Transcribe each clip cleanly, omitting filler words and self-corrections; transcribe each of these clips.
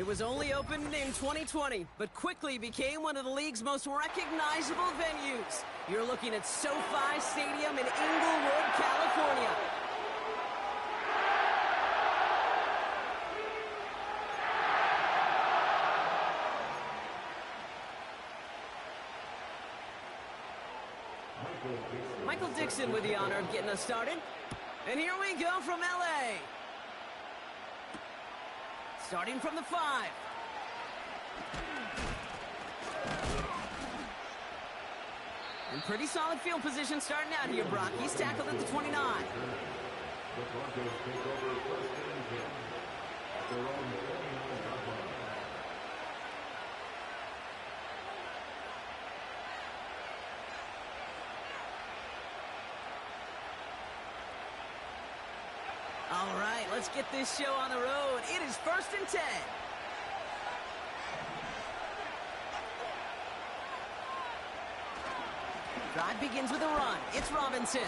It was only opened in 2020, but quickly became one of the league's most recognizable venues. You're looking at SoFi Stadium in Inglewood, California. Michael Dixon with the honor of getting us started. And here we go from LA. Starting from the 5. And pretty solid field position starting out here, Brock. He's tackled at the 29. All right, let's get this show on the road. It is 1st and 10. Drive begins with a run. It's Robinson.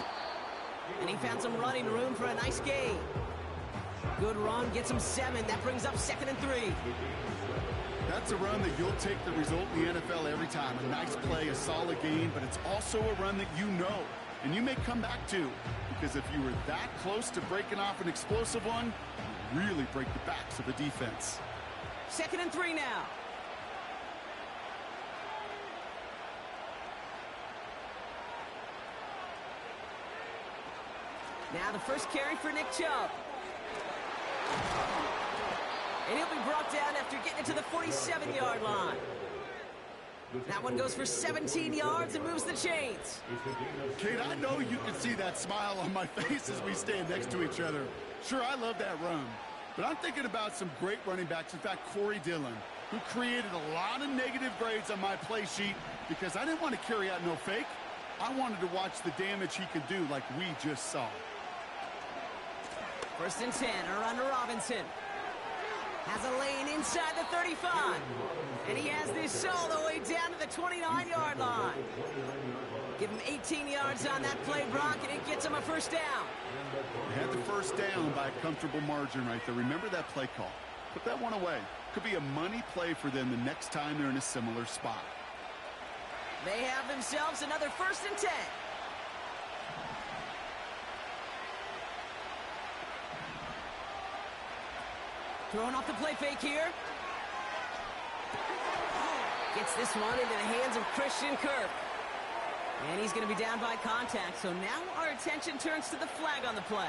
And he found some running room for a nice gain. Good run, gets him 7. That brings up 2nd and 3. That's a run that you'll take the result in the NFL every time. A nice play, a solid gain, but it's also a run that you know, and you may come back to. Because if you were that close to breaking off an explosive one, you really break the backs of the defense. 2nd and 3 now. Now the first carry for Nick Chubb. And he'll be brought down after getting it to the 47-yard line. That one goes for 17 yards and moves the chains. Kate, I know you can see that smile on my face as we stand next to each other. Sure, I love that run. But I'm thinking about some great running backs. In fact, Corey Dillon, who created a lot of negative grades on my play sheet because I didn't want to carry out no fake. I wanted to watch the damage he could do like we just saw. 1st and 10, a run to Robinson. Has a lane inside the 35. And he has this all the way down to the 29-yard line. Give him 18 yards on that play, Brock, and it gets him a 1st down. They had the 1st down by a comfortable margin right there. Remember that play call. Put that one away. Could be a money play for them the next time they're in a similar spot. They have themselves another 1st and 10. Throwing off the play fake here. Gets this one into the hands of Christian Kirk. And he's going to be down by contact. So now our attention turns to the flag on the play.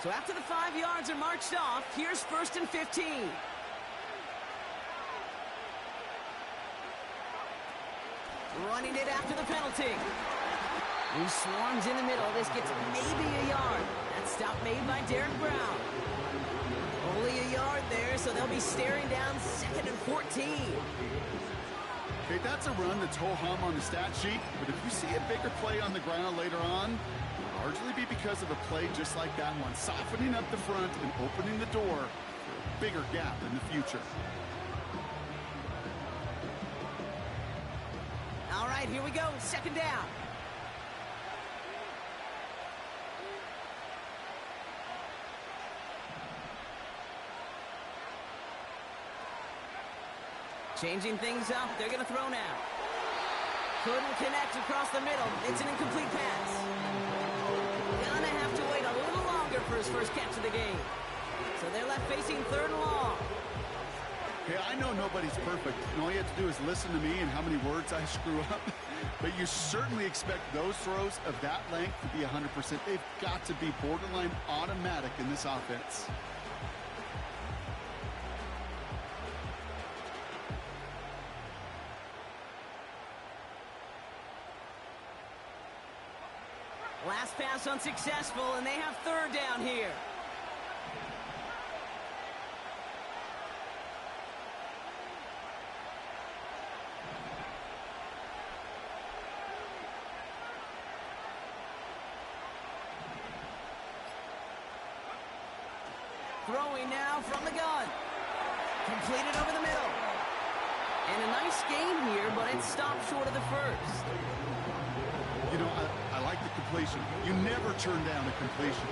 So after the 5 yards are marched off, here's 1st and 15. Running it after the penalty. He swarms in the middle. This gets maybe a yard. That stop made by Derek Brown. Only a yard there, so they'll be staring down 2nd and 14. Okay, that's a run that's ho-hum on the stat sheet, but if you see a bigger play on the ground later on, it'll largely be because of a play just like that one, softening up the front and opening the door for a bigger gap in the future. All right, here we go. 2nd down. Changing things up. They're going to throw now. Couldn't connect across the middle. It's an incomplete pass. Gonna have to wait a little longer for his first catch of the game. So they're left facing 3rd and long. Hey, I know nobody's perfect, and all you have to do is listen to me and how many words I screw up. But you certainly expect those throws of that length to be 100%. They've got to be borderline automatic in this offense. Last pass unsuccessful, and they have 3rd down here. Throwing now from the gun. Completed over the middle. And a nice gain here, but it stopped short of the 1st. You know, I like the completion. You never turn down a completion.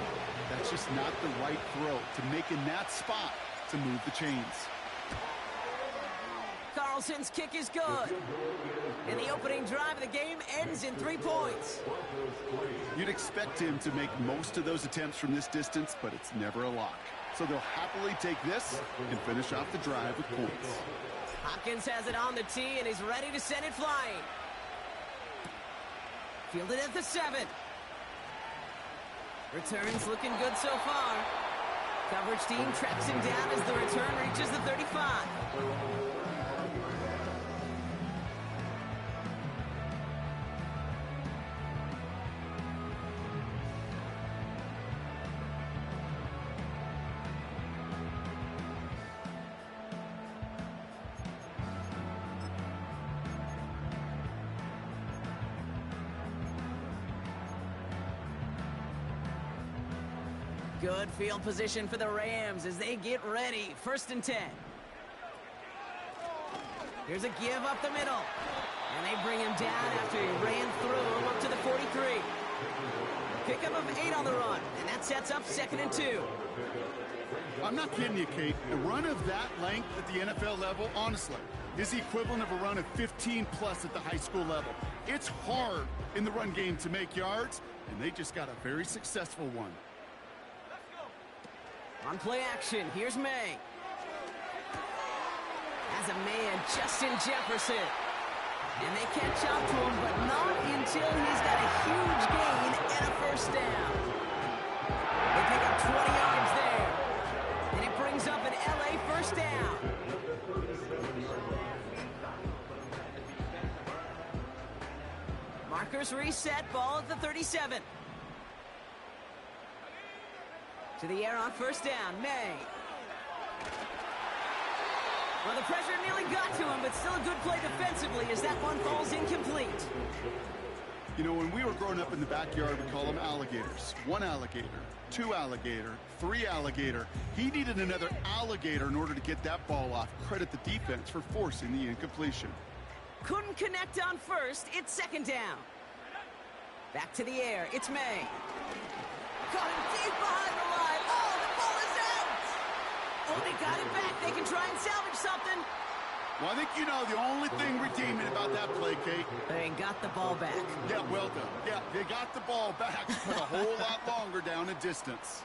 That's just not the right throw to make in that spot to move the chains. Carlson's kick is good. And the opening drive of the game ends in 3 points. You'd expect him to make most of those attempts from this distance, but it's never a lock. So they'll happily take this and finish off the drive with points. Hopkins has it on the tee and is ready to send it flying. Fielded at the 7. Returns looking good so far. Coverage team tracks him down as the return reaches the 35. Good field position for the Rams as they get ready. 1st and 10. Here's a give up the middle. And they bring him down after he ran through him up to the 43. Pickup of 8 on the run. And that sets up 2nd and 2. I'm not kidding you, Kate. A run of that length at the NFL level, honestly, is the equivalent of a run of 15-plus at the high school level. It's hard in the run game to make yards, and they just got a very successful one. On play action, here's May. Has a man, Justin Jefferson. And they catch up to him, but not until he's got a huge gain and a 1st down. They pick up 20 yards there. And it brings up an LA 1st down. Markers reset, ball at the 37. To the air on 1st down, May. Well, the pressure nearly got to him, but still a good play defensively as that one falls incomplete. You know, when we were growing up in the backyard, we call them alligators. 1 alligator, 2 alligator, 3 alligator. He needed another alligator in order to get that ball off. Credit the defense for forcing the incompletion. Couldn't connect on 1st. It's 2nd down. Back to the air. It's May. Caught him deep behind the line. Oh, the ball is out! Oh, they got it back. They can try and salvage something. Well, I think you know the only thing redeeming about that play, Kate. They got the ball back. Yeah, well done. Yeah, they got the ball back, but a whole lot longer down a distance.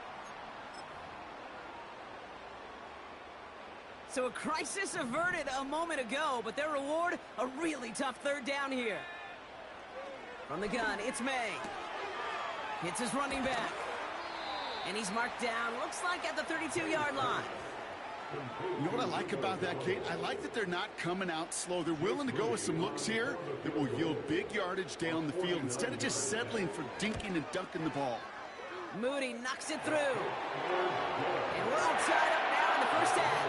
So a crisis averted a moment ago, but their reward, a really tough 3rd down here. From the gun, it's May. Hits his running back. And he's marked down, looks like at the 32-yard line. You know what I like about that, Kate? I like that they're not coming out slow. They're willing to go with some looks here that will yield big yardage down the field instead of just settling for dinking and dunking the ball. Moody knocks it through. And we're all tied up now in the 1st half.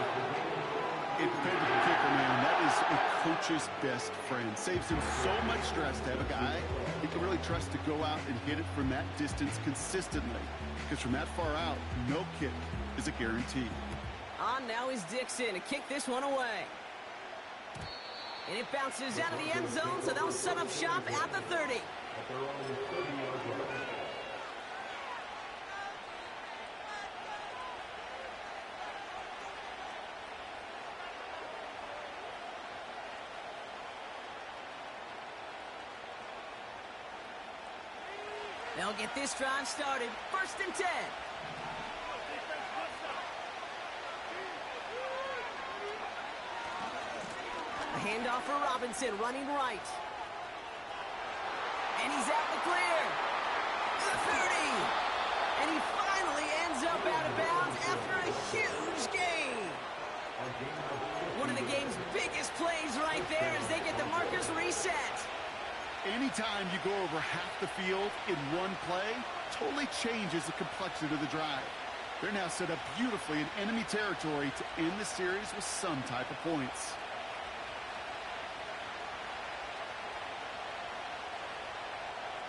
A dependable kicker, man. That is a coach's best friend. Saves him so much stress to have a guy he can really trust to go out and hit it from that distance consistently. Because from that far out, no kick is a guarantee. On now is Dixon to kick this one away. And it bounces out of the end zone, so they'll set up shop at the 30. They'll get this drive started. 1st and 10. A handoff for Robinson, running right. And he's out the clear. The 30. And he finally ends up out of bounds after a huge gain. One of the game's biggest plays right there as they get the markers reset. Anytime you go over half the field in one play, totally changes the complexion of the drive. They're now set up beautifully in enemy territory to end the series with some type of points.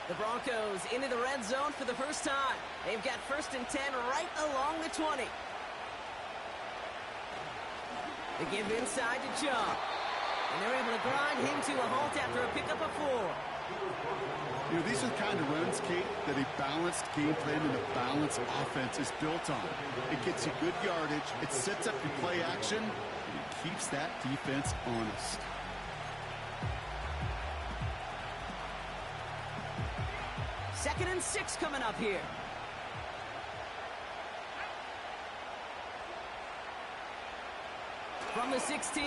The Broncos into the red zone for the first time. They've got 1st and 10 right along the 20. They give inside to Chubb. And they're able to grind him to a halt after a pickup of 4. You know, these are the kind of runs, Kate, that a balanced game plan and a balanced offense is built on. It gets you good yardage, it sets up your play action, and it keeps that defense honest. Second and 6 coming up here. From the 16.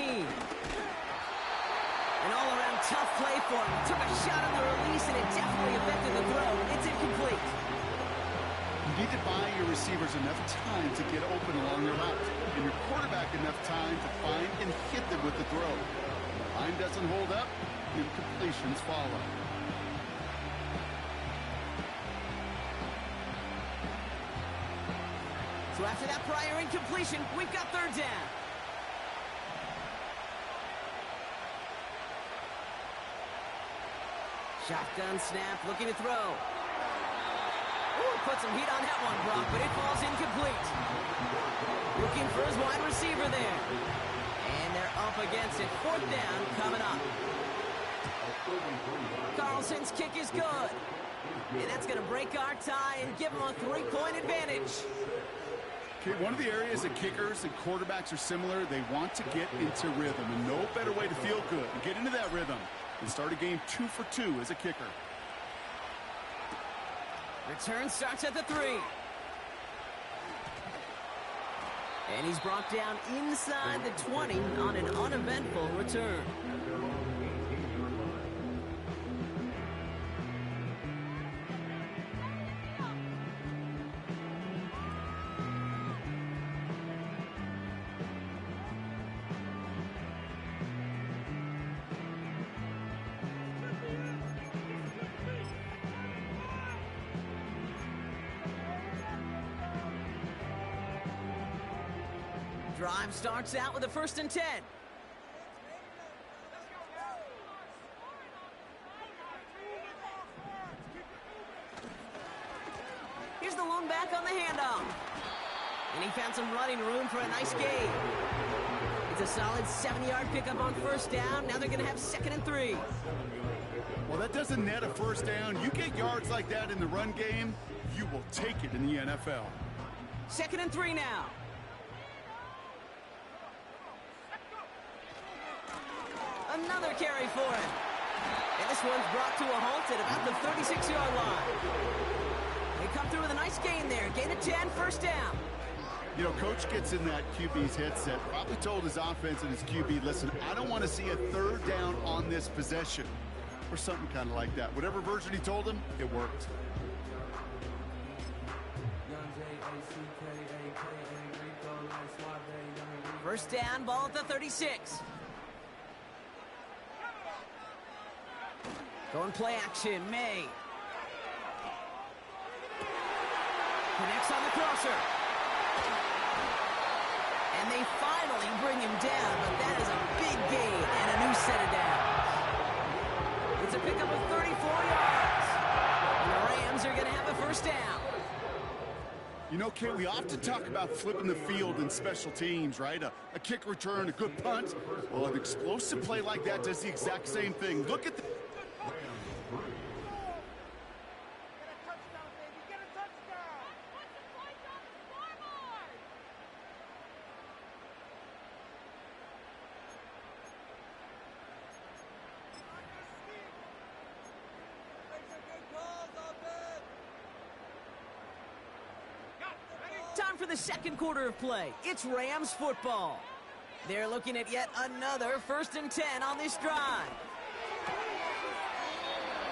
An all-around tough play for him. Took a shot on the release, and it definitely affected the throw. It's incomplete. You need to buy your receivers enough time to get open along your route, and your quarterback enough time to find and hit them with the throw. When the line doesn't hold up, incompletions follow. So after that prior incompletion, we've got third down. Shotgun snap, looking to throw. Ooh, put some heat on that one, Brock, but it falls incomplete. Looking for his wide receiver there. And they're up against it. Fourth down coming up. Carlson's kick is good. And that's going to break our tie and give him a 3-point advantage. Okay, one of the areas that kickers and quarterbacks are similar, they want to get into rhythm. And no better way to feel good and get into that rhythm and start a game 2 for 2 as a kicker. Return starts at the 3. And he's brought down inside the 20 on an uneventful return. Drive starts out with a 1st and 10. Here's the lone back on the handoff. And he found some running room for a nice gain. It's a solid 7-yard pickup on 1st down. Now they're going to have 2nd and 3. Well, that doesn't net a 1st down. You get yards like that in the run game, you will take it in the NFL. 2nd and 3 now. Another carry for him. And this one's brought to a halt at about the 36-yard line. They come through with a nice gain there. Gain of 10, 1st down. You know, coach gets in that QB's headset, probably told his offense and his QB, listen, I don't want to see a 3rd down on this possession. Or something kind of like that. Whatever version he told him, it worked. First down, ball at the 36. Going play action, May. Connects on the crosser. And they finally bring him down, but that is a big gain and a new set of downs. It's a pickup of 34 yards. And the Rams are going to have a 1st down. You know, Kate, we often talk about flipping the field in special teams, right? A kick return, a good punt. Well, an explosive play like that does the exact same thing. Look at the... Time for the 2nd quarter of play. It's Rams football. They're looking at yet another 1st and 10 on this drive.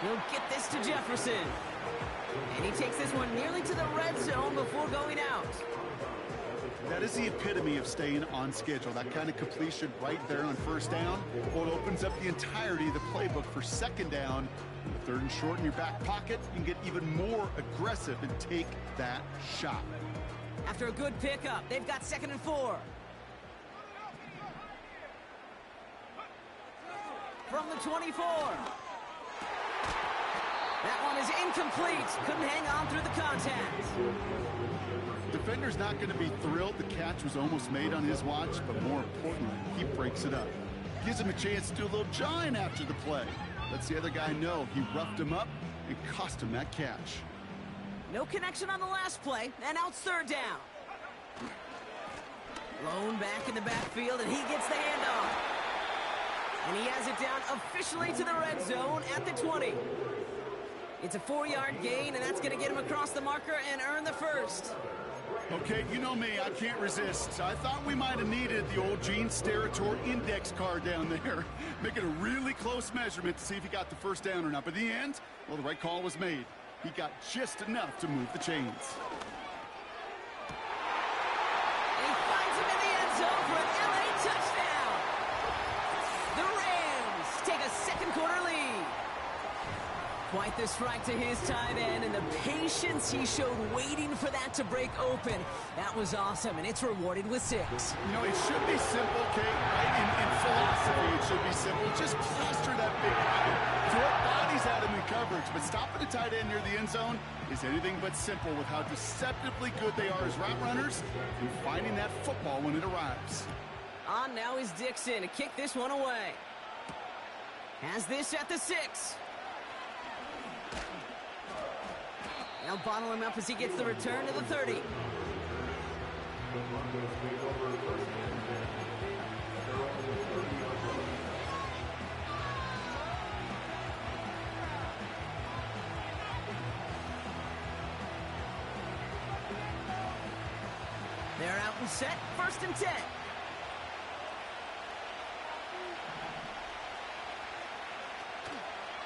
He'll get this to Jefferson. And he takes this one nearly to the red zone before going out. That is the epitome of staying on schedule. That kind of completion right there on 1st down. Well, it opens up the entirety of the playbook for 2nd down. And the 3rd and short in your back pocket, you can get even more aggressive and take that shot. After a good pickup, they've got 2nd and 4. From the 24. That one is incomplete. Couldn't hang on through the contact. Defender's not going to be thrilled the catch was almost made on his watch, but more importantly, he breaks it up. Gives him a chance to do a little jawing after the play. Lets the other guy know he roughed him up and cost him that catch. No connection on the last play, and now it's third down. Lone back in the backfield, and he gets the handoff. And he has it down officially to the red zone at the 20. It's a 4-yard gain, and that's going to get him across the marker and earn the first. Okay, you know me, I can't resist. I thought we might have needed the old Gene Steratore index card down there. Making a really close measurement to see if he got the first down or not. But in the end, well, the right call was made. He got just enough to move the chains. And he finds him in the end zone for an LA touchdown. The Rams take a second quarter lead. Quite the strike to his tight end, and the patience he showed waiting for that to break open. That was awesome, and it's rewarded with 6. You know, it should be simple, Kate, right? In philosophy, it should be simple. Just plaster that big guy. Throw bodies at him in coverage, but stopping a tight end near the end zone is anything but simple with how deceptively good they are as route runners and finding that football when it arrives. On now is Dixon to kick this one away. Has this at the 6. They'll bottle him up as he gets the return to the 30. They're out and set, 1st and 10.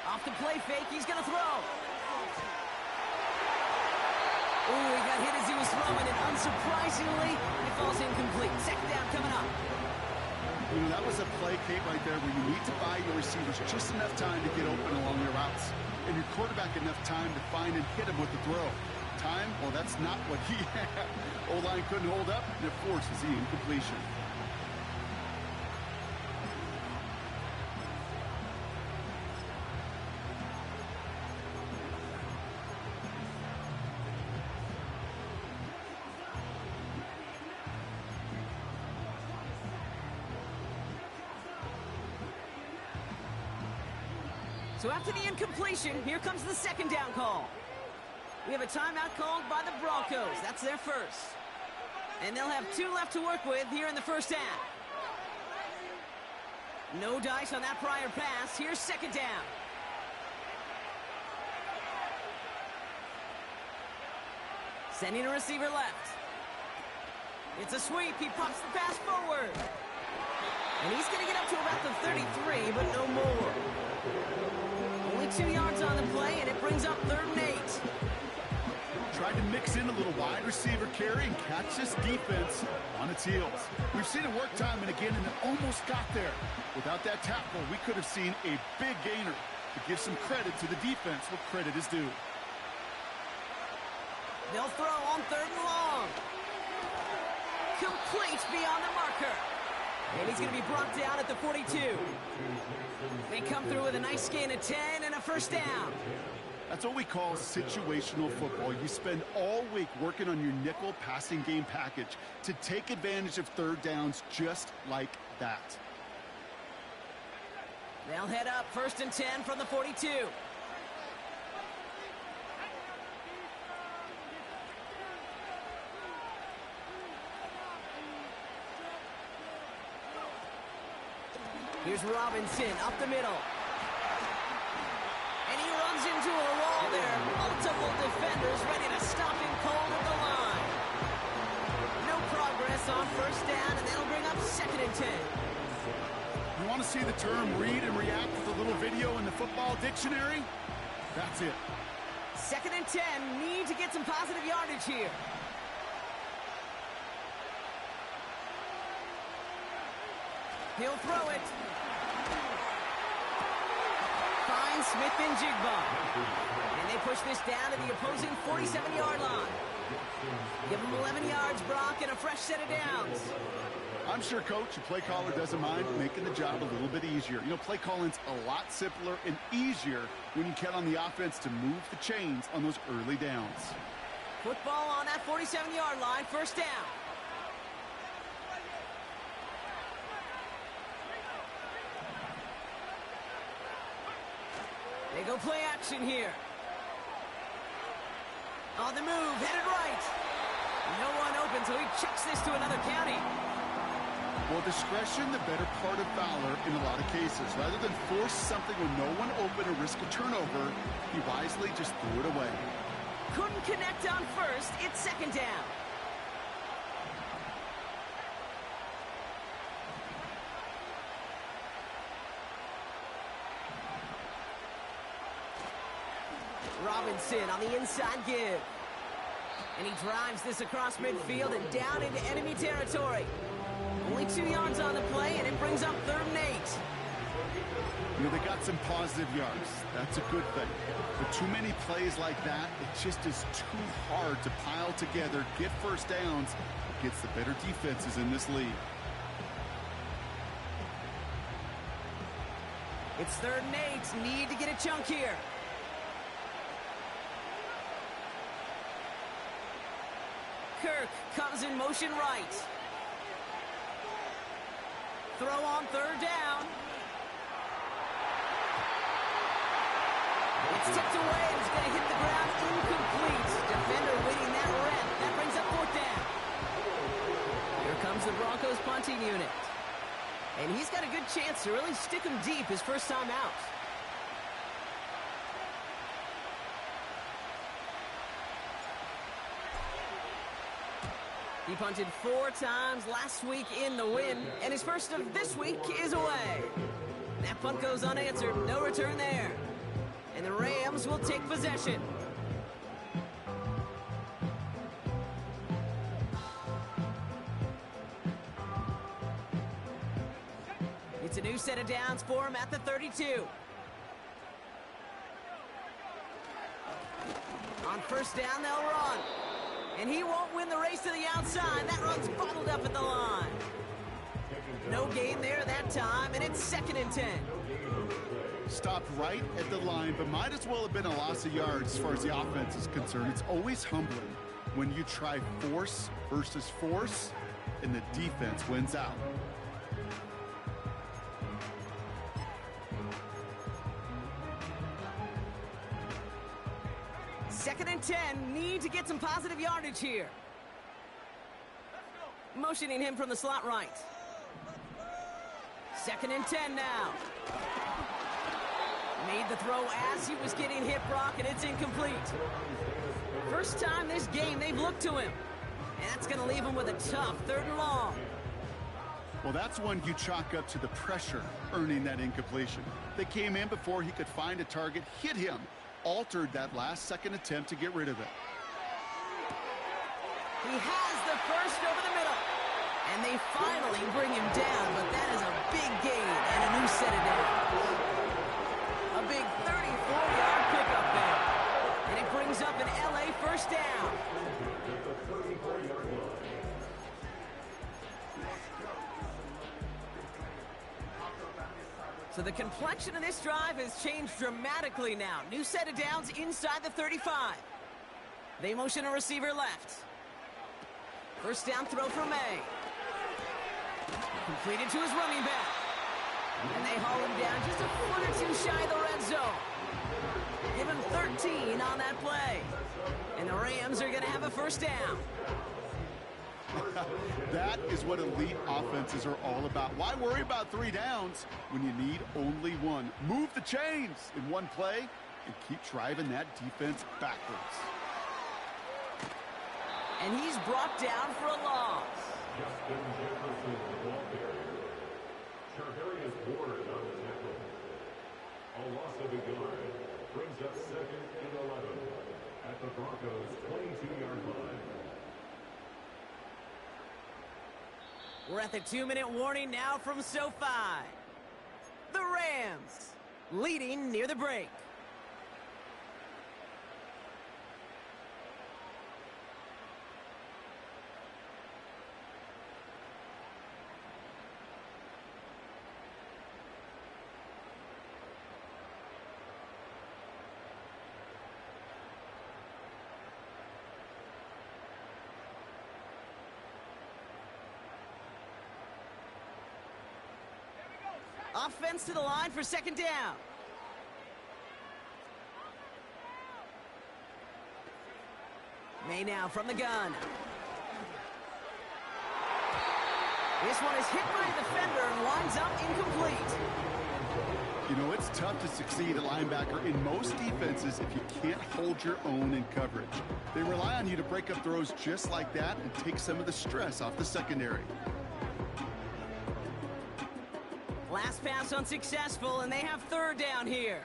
Off the play fake, he's going to throw. Ooh, he got hit as he was throwing, and unsurprisingly, he falls incomplete. Second down coming up. You know, that was a play, Kate, right there where you need to buy your receivers just enough time to get open along their routes, and your quarterback enough time to find and hit him with the throw. Time, well, that's not what he had. O-line couldn't hold up, and it forces the incompletion. So after the incompletion, here comes the second down call. We have a timeout called by the Broncos. That's their first. And they'll have 2 left to work with here in the first half. No dice on that prior pass. Here's second down. Sending a receiver left. It's a sweep. He pops the pass forward. And he's going to get up to about the 33, but no more. Only 2 yards on the play, and it brings up 3rd and 8. Tried to mix in a little wide receiver carry and catch this defense on its heels. We've seen it work time and again, and it almost got there. Without that tackle, we could have seen a big gainer. To give some credit to the defense where credit is due. They'll throw on 3rd and long. Complete beyond the marker. And he's going to be brought down at the 42. They come through with a nice gain of 10 and a first down. That's what we call situational football. You spend all week working on your nickel passing game package to take advantage of 3rd downs just like that. They'll head up 1st and 10 from the 42. Here's Robinson up the middle. And he runs into a wall there. Multiple defenders ready to stop him cold at the line. No progress on first down, and that'll bring up 2nd and 10. You want to see the term read and react with a little video in the football dictionary? That's it. 2nd and 10. Need to get some positive yardage here. He'll throw it. Finds Smith-Njigba. And they push this down to the opposing 47-yard line. Give them 11 yards, Brock, and a fresh set of downs. I'm sure, Coach, your play caller doesn't mind making the job a little bit easier. You know, play calling's a lot simpler and easier when you count on the offense to move the chains on those early downs. Football on that 47-yard line, first down. go play action here. On the move, headed right. No one open, so he chucks this to another county. Well, discretion, the better part of valor in a lot of cases. Rather than force something with no one open or risk a turnover, he wisely just threw it away. Couldn't connect on first. It's second down. Robinson on the inside give. And he drives this across midfield and down into enemy territory. Only 2 yards on the play, and it brings up 3rd and 8. You know, they got some positive yards. That's a good thing. But too many plays like that, it just is too hard to pile together, get first downs against the better defenses in this league. It's 3rd and 8. Need to get a chunk here. Kirk comes in motion right. Throw on 3rd down. It's tipped away and it's going to hit the ground incomplete. Defender winning that rep. That brings up 4th down. Here comes the Broncos punting unit. And he's got a good chance to really stick him deep his first time out. He punted 4 times last week in the win, and his first of this week is away. That punt goes unanswered, no return there. And the Rams will take possession. It's a new set of downs for him at the 32. On 1st down, they'll run. And he won't win the race to the outside. That run's bottled up at the line. No gain there that time, and it's 2nd and 10. Stopped right at the line, but might as well have been a loss of yards as far as the offense is concerned. It's always humbling when you try force versus force, and the defense wins out. Second and 10, need to get some positive yardage here. Motioning him from the slot right. 2nd and 10 now. Made the throw as he was getting hit, Brock, and it's incomplete. First time this game they've looked to him. And that's going to leave him with a tough 3rd and long. Well, that's one you chalk up to the pressure earning that incompletion. They came in before he could find a target, hit him. Altered that last second attempt to get rid of it. He has the first over the middle. And they finally bring him down, but that is a big gain and a new set of downs. A big 34-yard pickup there. And it brings up an LA 1st down. So the complexion of this drive has changed dramatically now. New set of downs inside the 35. They motion a receiver left. 1st down throw from May. Completed to his running back. And they haul him down just a foot or 2 shy of the red zone. Give him 13 on that play. And the Rams are going to have a 1st down. That is what elite offenses are all about. Why worry about 3 downs when you need only 1? Move the chains in one play and keep driving that defense backwards. And he's brought down for a loss. A loss of a yard brings up 2nd and 11 at the Broncos' 22-yard line. We're at the 2-minute warning now from SoFi. The Rams leading near the break. Offense to the line for 2nd down. May now from the gun. This one is hit by a defender and winds up incomplete. You know, it's tough to succeed at linebacker in most defenses if you can't hold your own in coverage. They rely on you to break up throws just like that and take some of the stress off the secondary. Last pass unsuccessful, and they have third down here.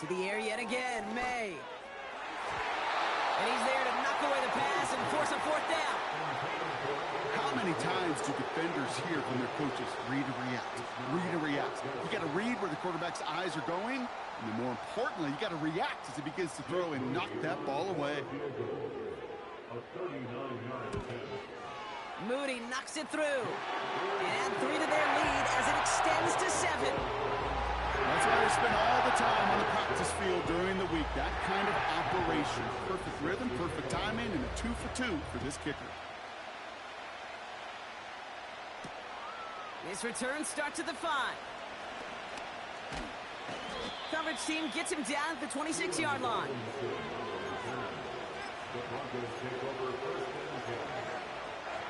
To the air yet again, May. And he's there to knock away the pass and force a fourth down. How many times do defenders hear from their coaches, read and react, read and react? You got to read where the quarterback's eyes are going, and then more importantly, you got to react as he begins to throw and knock that ball away. Moody knocks it through. And add 3 to their lead as it extends to 7. That's why they spend all the time on the practice field during the week. That kind of operation. Perfect rhythm, perfect timing, and a 2 for 2 for this kicker. This return starts at the 5. Coverage team gets him down at the 26-yard line. The Broncos take over first and 10.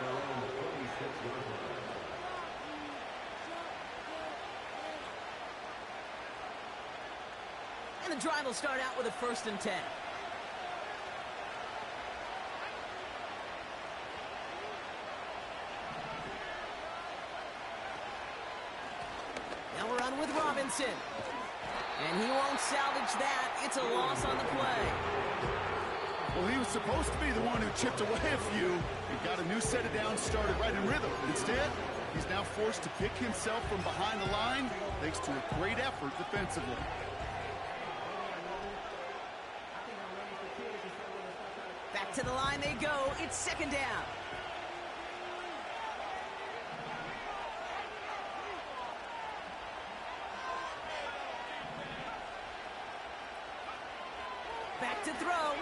Their own 26-yard line. And the drive will start out with a 1st and 10. They'll run with Robinson. And he won't salvage that. It's a loss on the play. Well, he was supposed to be the one who chipped away a few and got a new set of downs started right in rhythm. Instead, he's now forced to pick himself from behind the line thanks to a great effort defensively. Back to the line they go. It's 2nd down. Back to throw.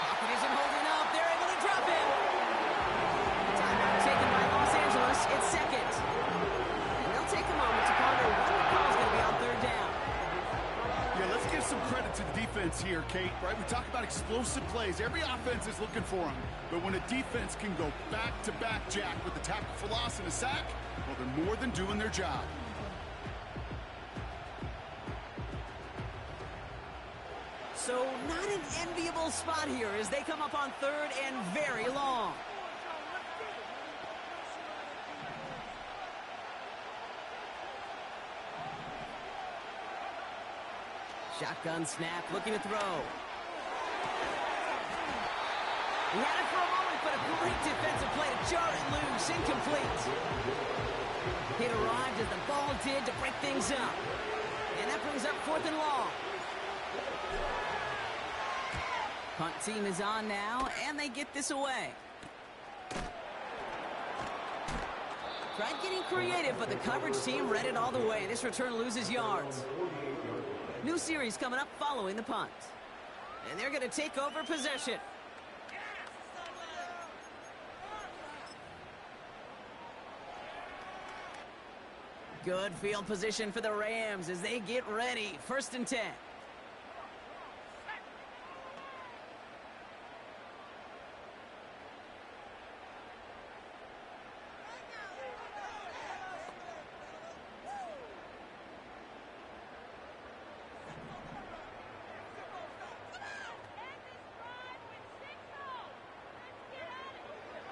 Pocket isn't holding up. They're able to drop him. Timeout taken by Los Angeles. It's 2nd. And they'll take a moment to ponder what the call is going to be on 3rd down. Yeah, let's give some credit to the defense here, Kate, right? We talk about explosive plays. Every offense is looking for them. But when a defense can go back-to-back, Jack, with a tackle for loss and a sack, well, they're more than doing their job. So not an enviable spot here as they come up on 3rd and very long. Shotgun snap, looking to throw. He had it for a moment, but a great defensive play to jar it loose, incomplete. It arrived as the ball did to break things up. And that brings up 4th and long. Punt team is on now, and they get this away. Tried getting creative, but the coverage team read it all the way. This return loses yards. New series coming up following the punt. And they're going to take over possession. Good field position for the Rams as they get ready. 1st and 10.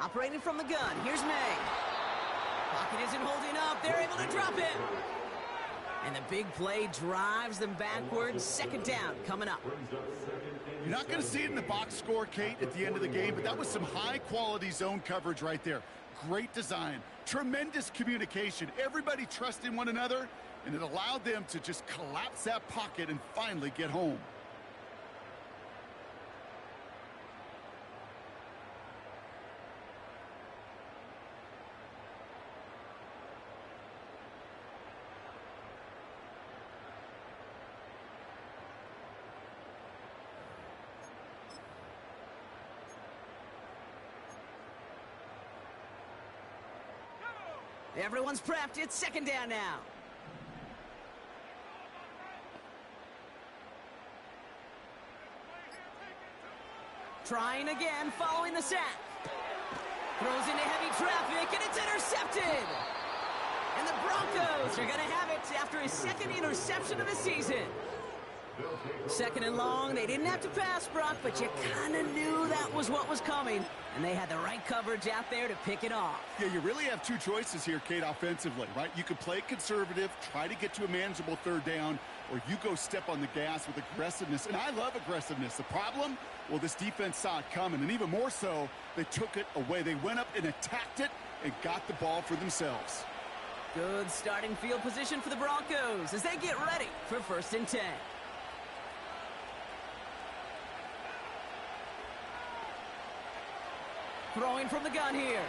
Operating from the gun, here's May. Pocket isn't holding up, they're able to drop him. And the big play drives them backwards. 2nd down coming up. You're not going to see it in the box score, Kate, at the end of the game, but that was some high-quality zone coverage right there. Great design, tremendous communication, everybody trusting one another, and it allowed them to just collapse that pocket and finally get home. Everyone's prepped. It's 2nd down now. Trying again following the sack. Throws into heavy traffic, and it's intercepted. And the Broncos are going to have it after his second interception of the season. Second and long, they didn't have to pass, Brock, but you kind of knew that was what was coming. And they had the right coverage out there to pick it off. Yeah, you really have two choices here, Kate, offensively, right? You could play conservative, try to get to a manageable third down, or you go step on the gas with aggressiveness. And I love aggressiveness. The problem? Well, this defense saw it coming, and even more so, they took it away. They went up and attacked it and got the ball for themselves. Good starting field position for the Broncos as they get ready for 1st and 10. Throwing from the gun here.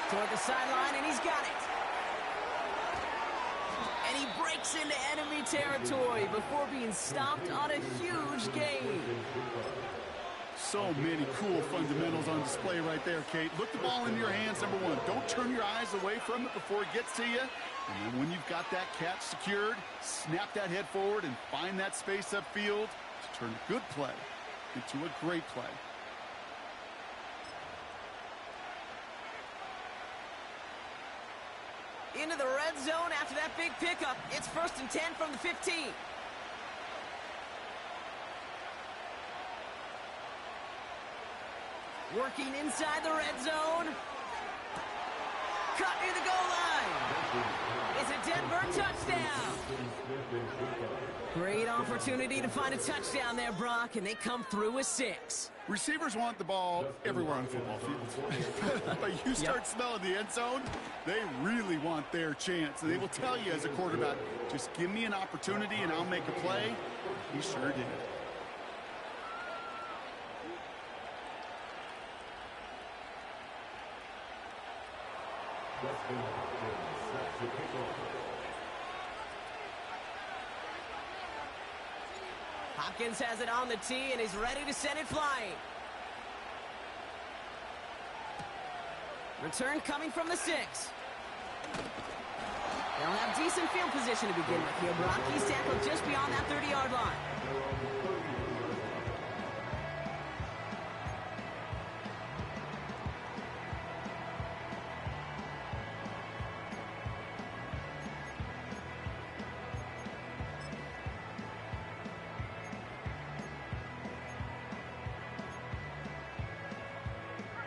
Toward the sideline, and he's got it. And he breaks into enemy territory before being stopped on a huge gain. So many cool fundamentals on display right there, Kate. Look the ball in your hands, number one. Don't turn your eyes away from it before it gets to you. And then when you've got that catch secured, snap that head forward and find that space upfield to turn a good play into a great play. Into the red zone after that big pickup. It's 1st and 10 from the 15. Working inside the red zone. Cut near the goal line. It's a Denver touchdown. Great opportunity to find a touchdown there, Brock, and they come through with 6. Receivers want the ball everywhere on the football field. But you start smelling the end zone, they really want their chance. And they will tell you as a quarterback, just give me an opportunity and I'll make a play. He sure did. Hopkins has it on the tee and is ready to send it flying. Return coming from the 6. They'll have decent field position to begin with here. Brock, he's tackled just beyond that 30-yard line.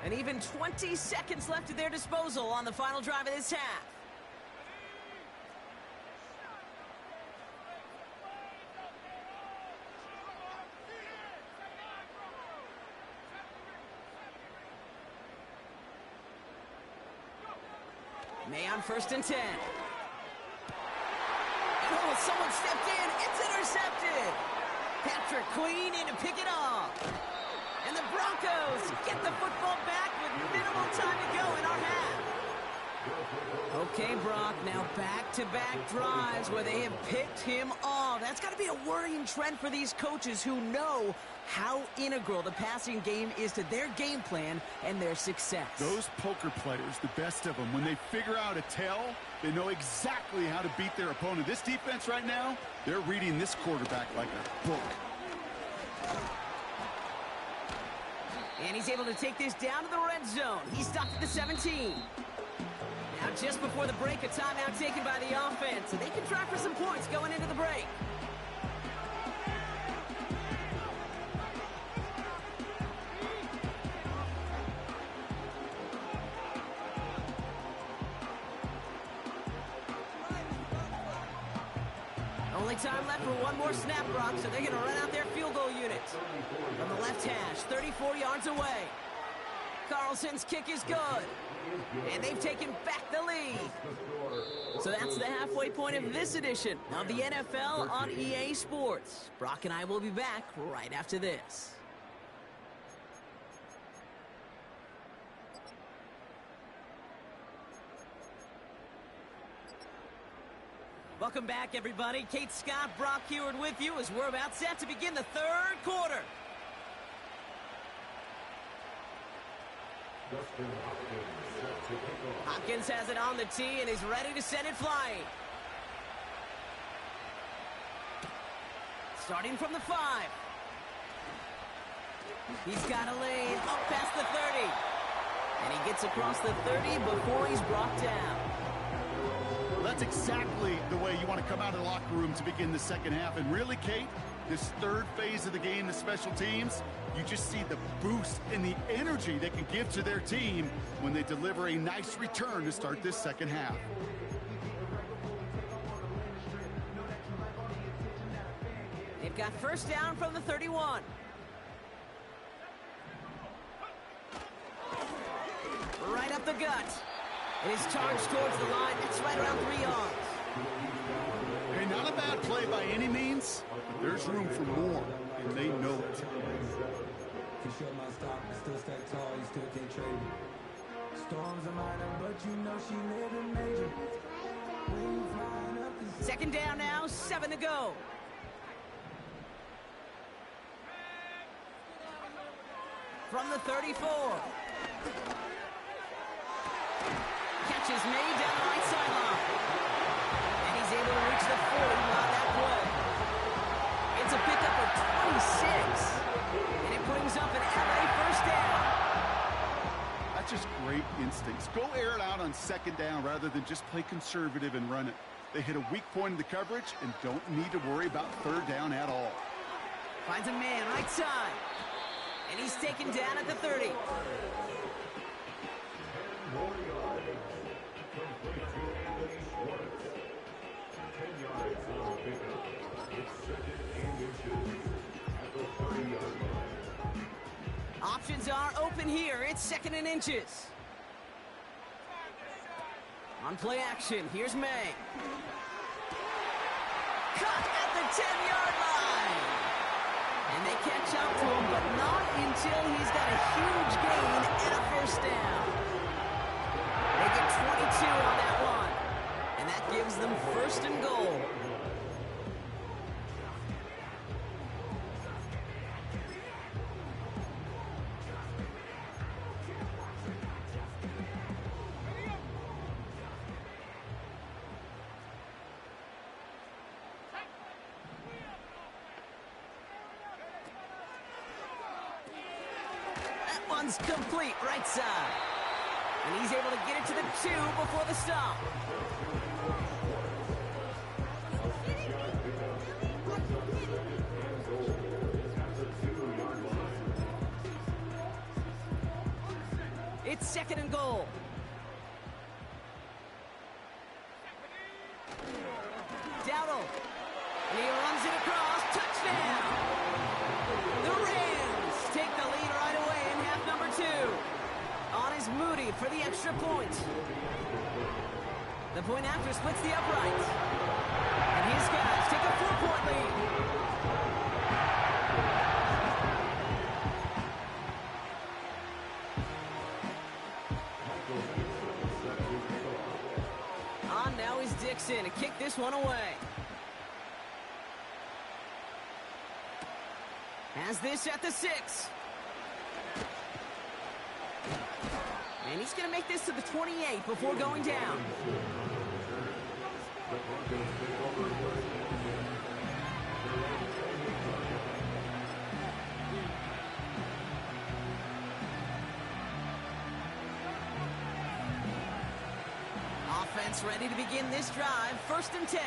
And even 20 seconds left at their disposal on the final drive of this half. May on 1st and 10. Oh, someone stepped in. It's intercepted. Patrick Queen in to pick it off. And the Broncos get the football back with minimal time to go in our half. Okay, Brock, now back-to-back drives where they have picked him off. That's got to be a worrying trend for these coaches who know how integral the passing game is to their game plan and their success. Those poker players, the best of them, when they figure out a tell, they know exactly how to beat their opponent. This defense right now, they're reading this quarterback like a book. And he's able to take this down to the red zone. He's stopped at the 17. Now just before the break, a timeout taken by the offense. And they can try for some points going into the break. Only time left for one more snap, Brock, so they're going to run out their field goal unit. From the left hash, 34 yards away. Carlson's kick is good. And they've taken back the lead. So that's the halfway point of this edition of the NFL on EA Sports. Brock and I will be back right after this. Welcome back, everybody. Kate Scott, Brock Heward with you as we're about set to begin the third quarter. Hopkins has it on the tee and is ready to send it flying. Starting from the 5. He's got a lane up past the 30. And he gets across the 30 before he's brought down. That's exactly the way you want to come out of the locker room to begin the second half. And really, Kate, this third phase of the game, the special teams, you just see the boost and the energy they can give to their team when they deliver a nice return to start this second half. They've got first down from the 31. Right up the gut. It is charged towards the line. That's right around 3 yards. Hey, not a bad play by any means, but there's room for more, and they know it. You show my stock, you still stack tall, you still can't trade me. Storms are minor, but you know she living major. When you flying up the Second down now, 7 to go. From the 34. Catch is made down the right sideline. And he's able to reach the 40 on that play. It's a pickup of 26. And it brings up an LA first down. That's just great instincts. Go air it out on second down rather than just play conservative and run it. They hit a weak point in the coverage and don't need to worry about third down at all. Finds a man right side. And he's taken down at the 30. Options are open here. It's 2nd and inches. On play action, here's May. Cut at the 10-yard line. And they catch up to him, but not until he's got a huge gain and a first down. They get 22 on that one. And that gives them 1st and goal. One's complete right side. And he's able to get it to the 2 before the stop. It's 2nd and goal. Dowdle. And he runs it across. Touchdown. The Rams take the lead right away in half number 2. On is Moody for the extra point. The point after splits the uprights. And his guys take a 4-point lead. On now is Dixon to kick this one away. Has this at the 6. And he's going to make this to the 28 before going down. Offense ready to begin this drive. 1st and 10.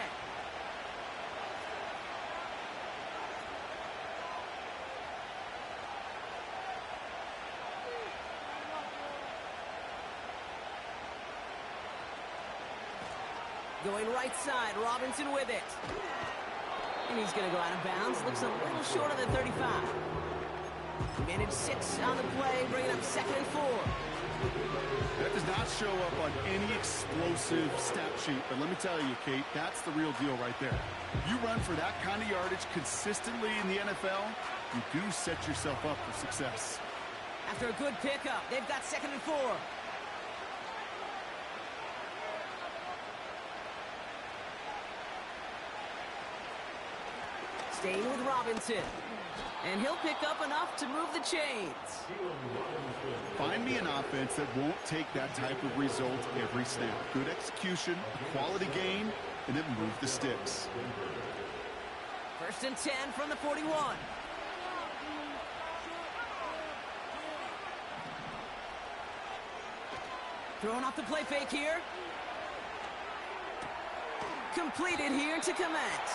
Going right side, Robinson with it. And he's going to go out of bounds. Looks a little short of the 35. Managed 6 on the play, bringing up 2nd and 4. That does not show up on any explosive stat sheet, but let me tell you, Kate, that's the real deal right there. You run for that kind of yardage consistently in the NFL, you do set yourself up for success. After a good pickup, they've got 2nd and 4. Staying with Robinson. And he'll pick up enough to move the chains. Find me an offense that won't take that type of result every snap. Good execution, quality game, and then move the sticks. 1st and 10 from the 41. Throwing off the play fake here. Completed here to commence.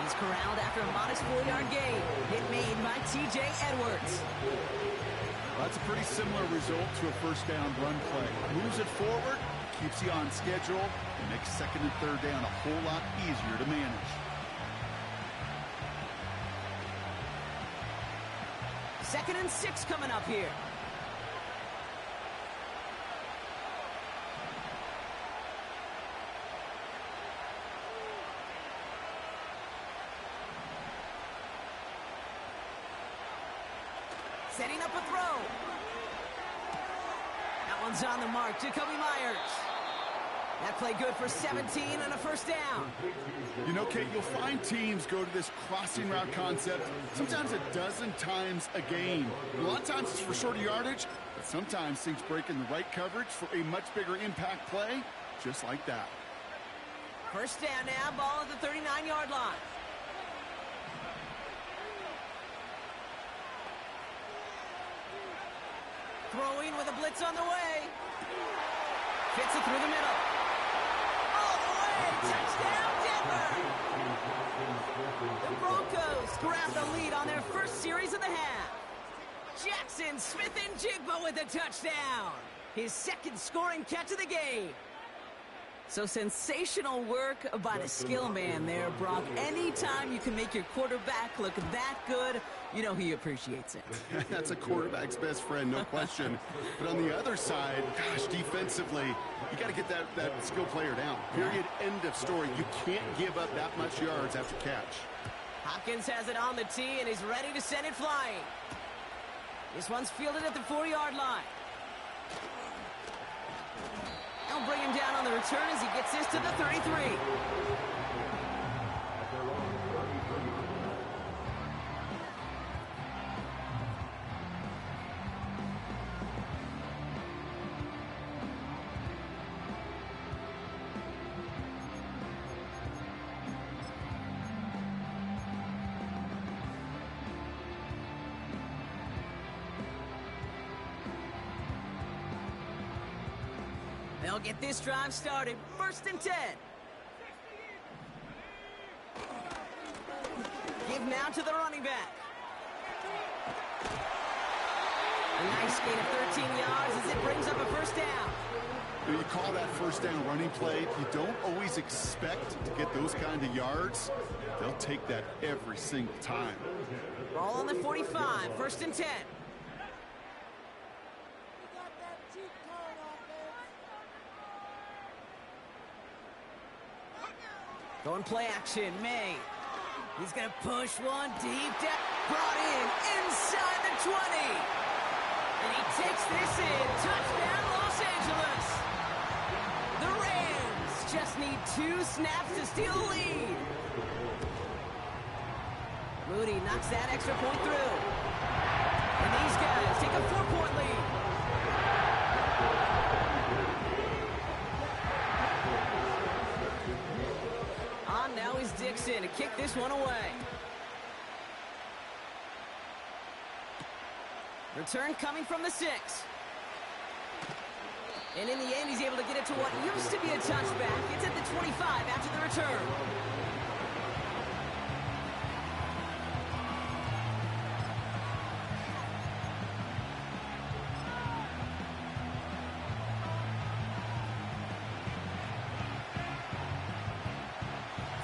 He's corralled after a modest 4-yard gain. Hit made by T.J. Edwards. Well, that's a pretty similar result to a first down run play. Moves it forward, keeps you on schedule, and makes second and third down a whole lot easier to manage. Second and 6 coming up here. Setting up a throw. That one's on the mark. Jacoby Myers. That play good for 17 and a first down. You know, Kate, you'll find teams go to this crossing route concept sometimes a dozen times a game. A lot of times it's for shorter yardage, but sometimes things break in the right coverage for a much bigger impact play, just like that. First down now, ball at the 39-yard line. Throwing with a blitz on the way. Fits it through the middle. All the way. Touchdown, Denver. The Broncos grab the lead on their first series of the half. Jackson Smith-Njigba with a touchdown. His second scoring catch of the game. So sensational work by the skill man there, Brock. Anytime you can make your quarterback look that good, you know he appreciates it. That's a quarterback's best friend, no question. But on the other side, gosh, defensively, you got to get that skill player down. Period, end of story. You can't give up that much yards after catch. Hopkins has it on the tee and is ready to send it flying. This one's fielded at the 4-yard line. They'll bring him down on the return as he gets this to the 33. They'll get this drive started. First and 10. Give now to the running back. A nice gain of 13 yards as it brings up a first down. You call that first down running play. You don't always expect to get those kind of yards. They'll take that every single time. Ball on the 45. First and 10. Going play action, May. He's going to push one deep down. Brought in inside the 20. And he takes this in. Touchdown, Los Angeles. The Rams just need 2 snaps to steal the lead. Moody knocks that extra point through. And these guys take a 4-point lead. Now is Dixon to kick this one away. Return coming from the 6. And in the end, he's able to get it to what used to be a touchback. It's at the 25 after the return.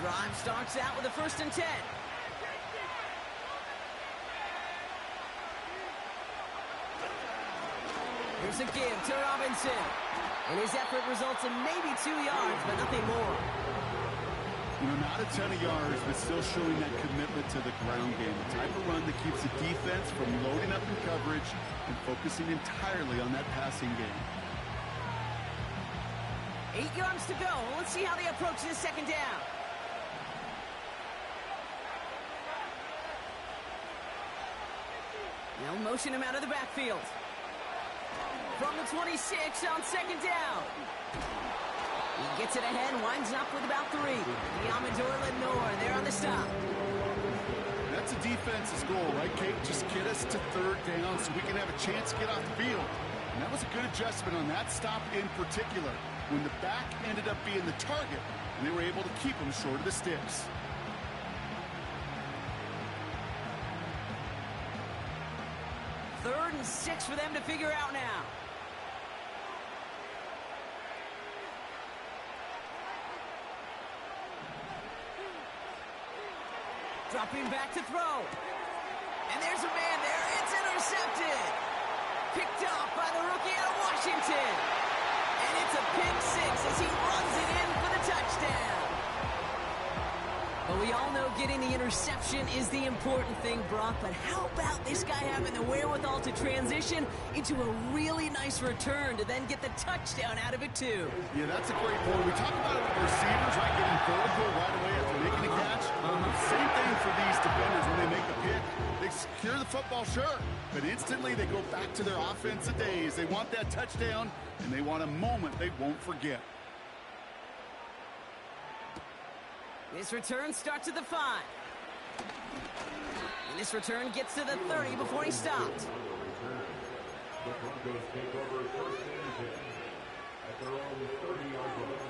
Drive starts out with a first and 10. Here's a give to Robinson. And his effort results in maybe 2 yards, but nothing more. You know, not a ton of yards, but still showing that commitment to the ground game. The type of run that keeps the defense from loading up in coverage and focusing entirely on that passing game. 8 yards to go. Let's see how they approach this second down. They'll motion him out of the backfield. From the 26 on second down. He gets it ahead, winds up with about 3. The Amador Lenore there on the stop. That's a defense's goal, right, Kate? Just get us to third down so we can have a chance to get off the field. And that was a good adjustment on that stop in particular, when the back ended up being the target, and they were able to keep him short of the sticks. Third and 6 for them to figure out now. Dropping back to throw. And there's a man there. It's intercepted. Picked off by the rookie out of Washington. And it's a pick 6 as he runs it in for the touchdown. But we all know getting the interception is the important thing, Brock. But how about this guy having the wherewithal to transition into a really nice return to then get the touchdown out of it, too? Yeah, that's a great point. We talk about it with receivers, right, getting vertical right away after making a catch. Same thing for these defenders when they make the pick. They secure the football, sure, but instantly they go back to their offensive days. They want that touchdown, and they want a moment they won't forget. This return starts at the 5. And this return gets to the 30 before he stopped. The Broncos take over first and 10 at their own 30-yard line.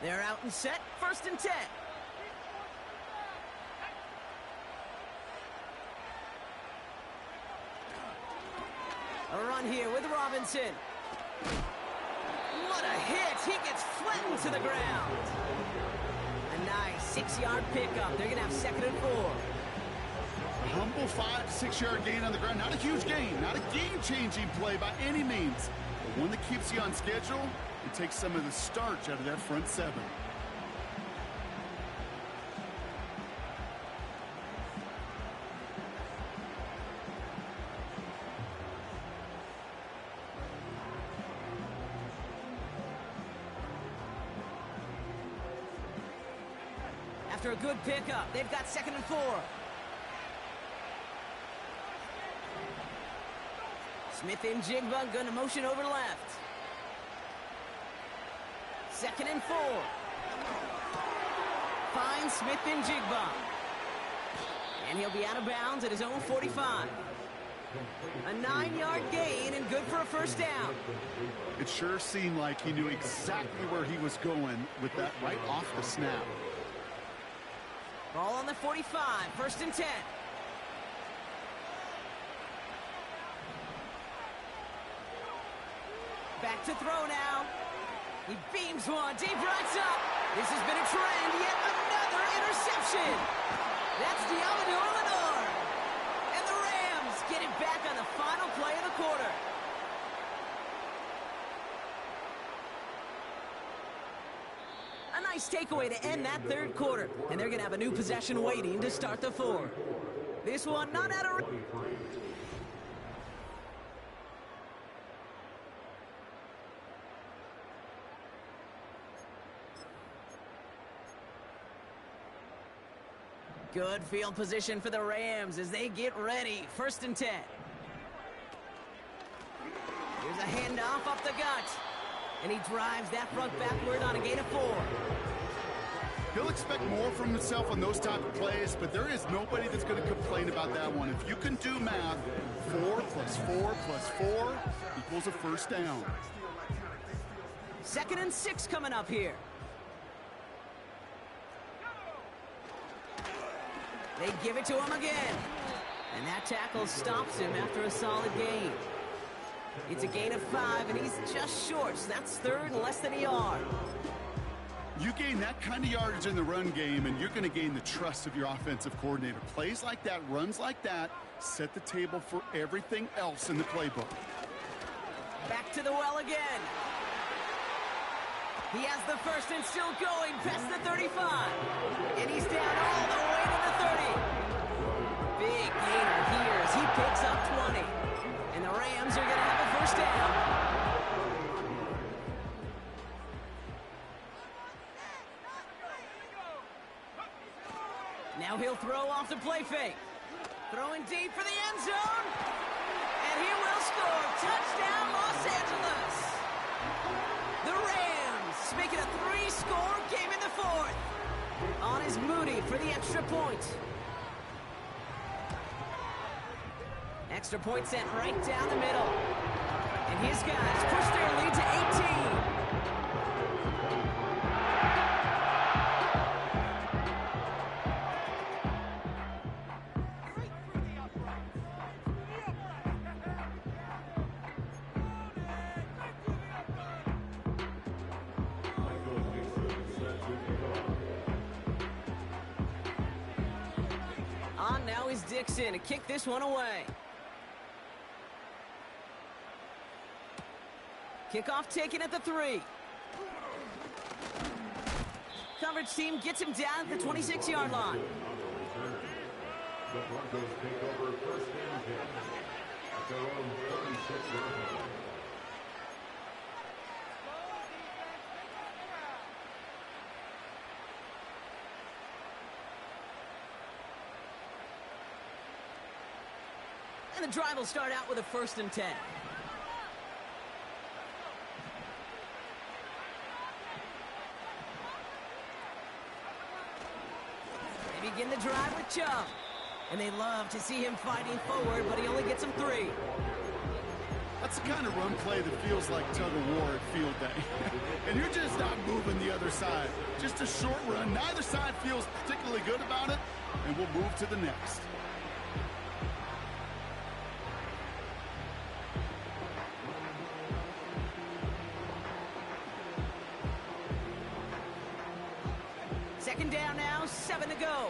They're out and set, first and 10. A run here with Robinson. What a hit! He gets flattened to the ground. A nice 6-yard pickup. They're going to have second and 4. A humble 5 to 6 yard gain on the ground. Not a huge gain, not a game-changing play by any means, but one that keeps you on schedule and takes some of the starch out of that front 7. After a good pickup, they've got second and 4. Smith and Jigba going to motion over left. Second and 4. Finds Smith and Jigba. And he'll be out of bounds at his own 45. A 9-yard gain and good for a first down. It sure seemed like he knew exactly where he was going with that right off the snap. Ball on the 45, first and 10. Back to throw now. He beams one, deep right up. This has been a trend, yet another interception. That's Diamador Lenore. And the Rams get it back on the final play of the quarter. A nice takeaway to end that third quarter. And they're going to have a new possession waiting to start the 4. This one not out of... Good field position for the Rams as they get ready. First and 10. Here's a handoff up the gut. And he drives that front backward on a gain of 4. He'll expect more from himself on those type of plays, but there is nobody that's going to complain about that one. If you can do math, 4 plus 4 plus 4 equals a first down. Second and 6 coming up here. They give it to him again. And that tackle stops him after a solid gain. It's a gain of 5, and he's just short. So that's third and less than a yard. You gain that kind of yardage in the run game, and you're going to gain the trust of your offensive coordinator. Plays like that, runs like that, set the table for everything else in the playbook. Back to the well again. He has the first and still going past the 35. And he's down all the way to the 30. Big gainer here as he picks up 20. And the Rams are going to have a first down. Now he'll He'll throw off the play fake. Throwing deep for the end zone. And he will score. Touchdown, Los Angeles. The Rams make it a 3-score game in the fourth. On is Moody for the extra point. Extra point sent right down the middle. And his guys push their lead to 18. On now is Dixon to kick this one away. Kickoff taken at the 3. Coverage team gets him down at the 26-yard line. The Broncos take over first and 10 at their own 36-yard line. And the drive will start out with a 1st and 10. They begin the drive with Chubb. And they love to see him fighting forward, but he only gets them 3. That's the kind of run play that feels like tug-of-war at field day. And you're just not moving the other side. Just a short run. Neither side feels particularly good about it, and we'll move to the next. Second down now, 7 to go.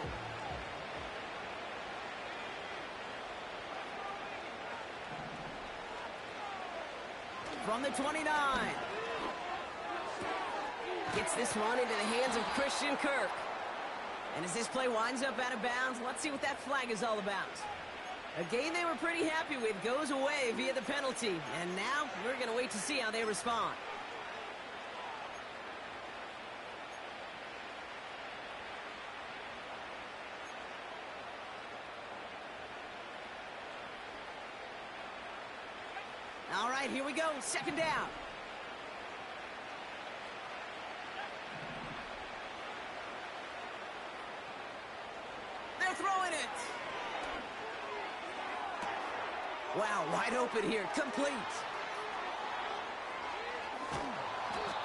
From the 29. Gets this one into the hands of Christian Kirk. And as this play winds up out of bounds, let's see what that flag is all about. A game they were pretty happy with goes away via the penalty. And now we're going to wait to see how they respond. All right, here we go. Second down. They're throwing it. Wow, wide open here. Complete.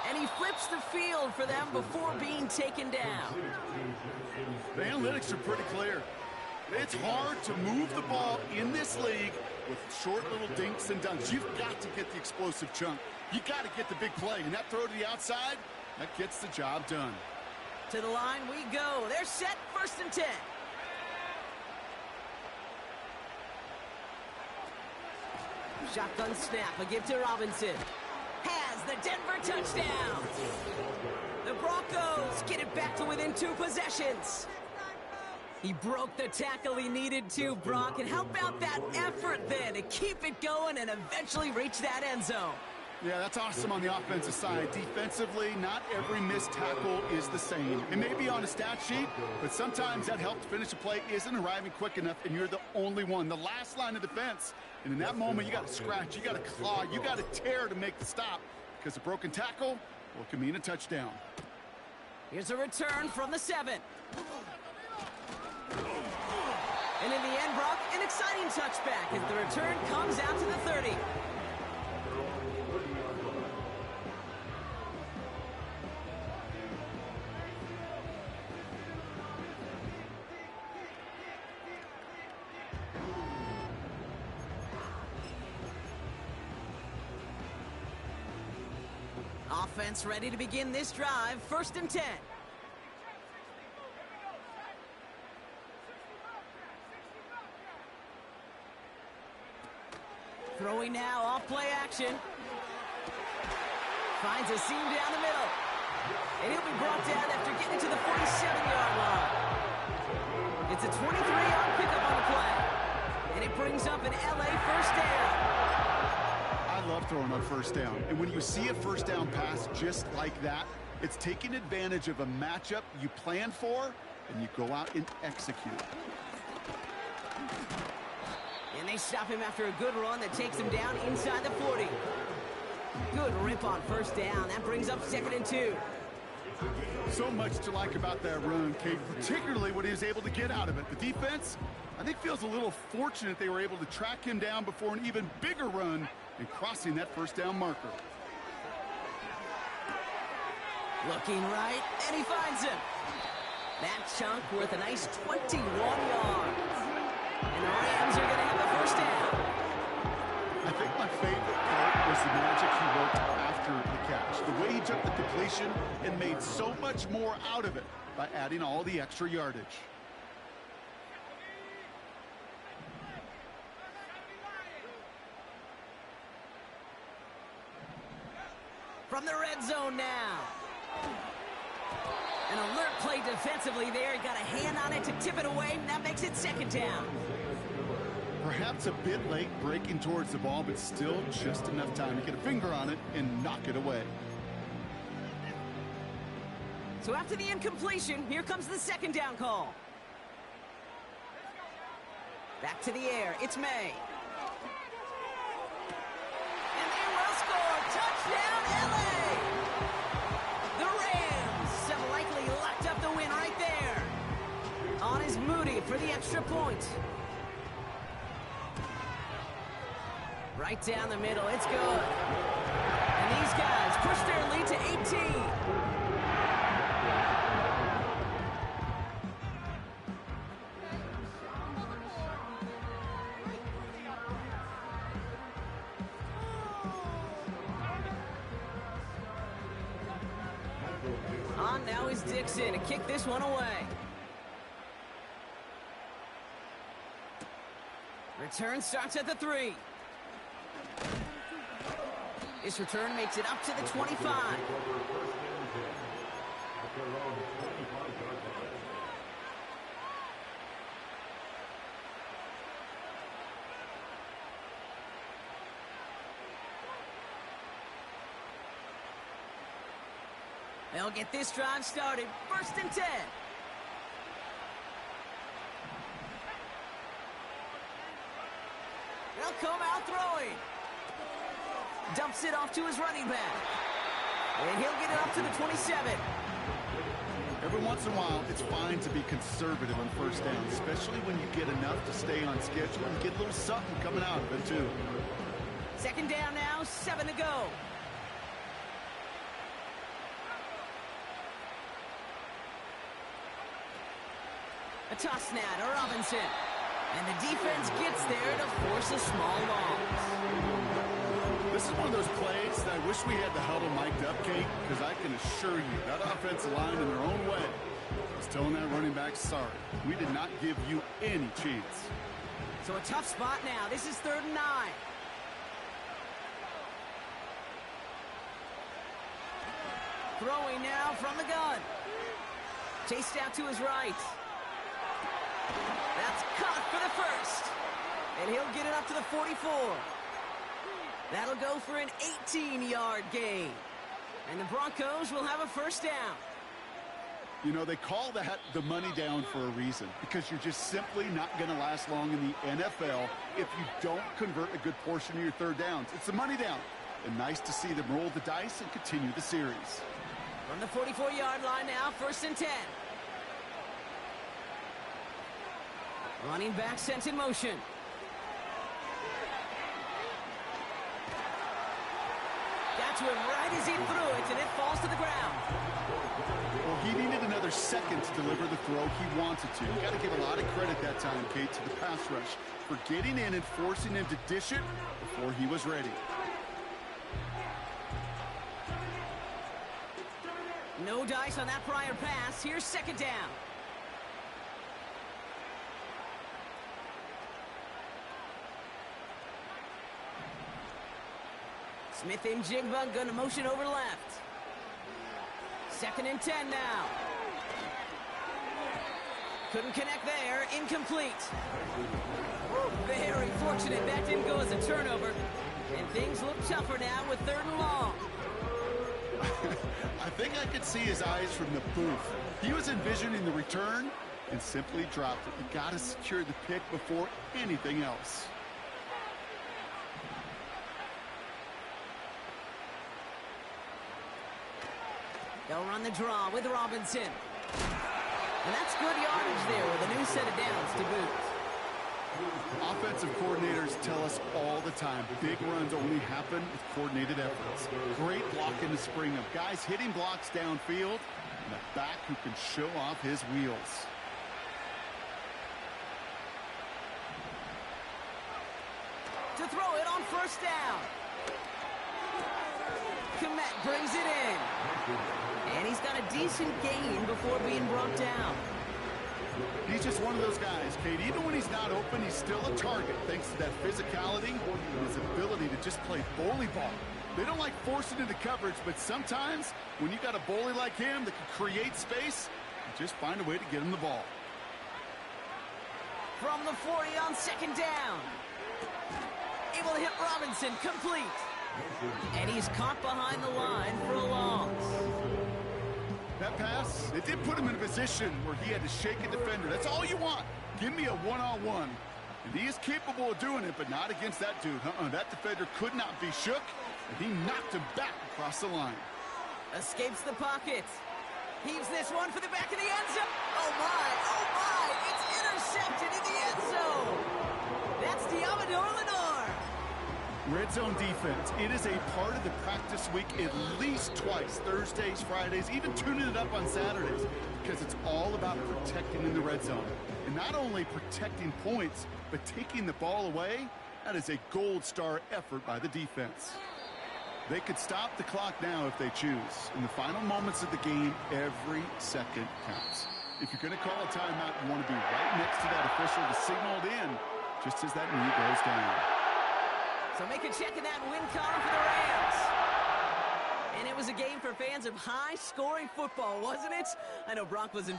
And he flips the field for them before being taken down. The analytics are pretty clear. It's hard to move the ball in this league with short little dinks and dunks. You've got to get the explosive chunk. You got to get the big play. And that throw to the outside, that gets the job done. To the line we go. They're set, 1st and 10. Shotgun snap, a give to Robinson. Has the Denver touchdown. The Broncos get it back to within 2 possessions. He broke the tackle he needed to, Brock. And how about that effort then to keep it going and eventually reach that end zone? Yeah, that's awesome on the offensive side. Defensively, not every missed tackle is the same. It may be on a stat sheet, but sometimes that help to finish a play isn't arriving quick enough, and you're the only one, the last line of defense. And in that moment, you got to scratch, you got to claw, you got to tear to make the stop, because a broken tackle, well, it can mean a touchdown. Here's a return from the 7. And in the end, Brock, an exciting touchback as the return comes out to the 30. Offense ready to begin this drive, 1st and 10. Throwing now, off play action. Finds a seam down the middle. And he'll be brought down after getting to the 47-yard line. It's a 23-yard pickup on the play. And it brings up an LA 1st down. I love throwing on 1st down. And when you see a 1st down pass just like that, it's taking advantage of a matchup you planned for and you go out and execute. And they stop him after a good run that takes him down inside the 40. Good rip on first down. That brings up 2nd and 2. So much to like about that run, Kate, particularly what he was able to get out of it. The defense, I think, feels a little fortunate they were able to track him down before an even bigger run and crossing that first down marker. Looking right, and he finds him. That chunk worth a nice 21 yards. And the Rams are going to have a first down. I think my favorite part was the magic he worked after the catch. The way he took the completion and made so much more out of it by adding all the extra yardage. From the red zone now. An alert play defensively there. Got a hand on it to tip it away. That makes it 2nd down. Perhaps a bit late breaking towards the ball, but still just enough time to get a finger on it and knock it away. So after the incompletion, here comes the 2nd down call. Back to the air. It's May. And they will score. Touchdown, LA! The Rams have likely locked up the win right there. On is Moody for the extra point. Right down the middle, it's good. And these guys push their lead to 18. On now is Dixon to kick this one away. Return starts at the 3. This return makes it up to the 25. They'll get this drive started. 1st and 10. They'll come out throwing. Dumps it off to his running back. And he'll get it up to the 27. Every once in a while, it's fine to be conservative on first down, especially when you get enough to stay on schedule and get a little something coming out of it, too. 2nd down now, 7 to go. A toss now to Robinson. And the defense gets there to force a small loss. This is one of those plays that I wish we had the huddle mic'd up, Kate, because I can assure you that offensive line in their own way is telling that running back, sorry, we did not give you any chance. So a tough spot now. This is 3rd and 9. Throwing now from the gun. Chased out to his right. That's caught for the 1st. And he'll get it up to the 44. That'll go for an 18-yard gain. And the Broncos will have a first down. You know, they call that the money down for a reason, because you're just simply not going to last long in the NFL if you don't convert a good portion of your 3rd downs. It's the money down. And nice to see them roll the dice and continue the series. From the 44-yard line now, 1st and 10. Running back sent in motion. Got to him right as he threw it, and it falls to the ground. Well, he needed another second to deliver the throw he wanted to. You got to give a lot of credit that time, Kate, to the pass rush for getting in and forcing him to dish it before he was ready. No dice on that prior pass. Here's 2nd down. Smith and Jigba gonna motion over left. 2nd and 10 now. Couldn't connect there. Incomplete. Very fortunate that didn't go as a turnover. And things look tougher now with 3rd and long. I think I could see his eyes from the booth. He was envisioning the return and simply dropped it. You got to secure the pick before anything else. They'll run the draw with Robinson. And that's good yardage there with a new set of downs to boot. Offensive coordinators tell us all the time, big runs only happen with coordinated efforts. Great block in the spring of guys hitting blocks downfield and a back who can show off his wheels. To throw it on first down. Komet brings it in. And he's got a decent gain before being brought down. He's just one of those guys, Kate. Even when he's not open, he's still a target thanks to that physicality and his ability to just play bully ball. They don't like forcing into coverage, but sometimes when you got a bully like him that can create space, you just find a way to get him the ball. From the 40 on second down. Able to hit Robinson, complete. And he's caught behind the line for a loss. That pass, it did put him in a position where he had to shake a defender. That's all you want. Give me a one-on-one. And he is capable of doing it, but not against that dude. That defender could not be shook, and he knocked him back across the line. Escapes the pocket. Heaves this one for the back of the end zone. Oh, my. It's intercepted in the end zone. That's Diamador Lenore. Red zone defense, it is a part of the practice week at least twice, Thursdays, Fridays, even tuning it up on Saturdays, because it's all about protecting in the red zone. And not only protecting points, but taking the ball away, that is a gold star effort by the defense. They could stop the clock now if they choose. In the final moments of the game, every second counts. If you're going to call a timeout, you want to be right next to that official to signal it in, just as that knee goes down. So make a check in that win column for the Rams. And it was a game for fans of high-scoring football, wasn't it? I know Brock was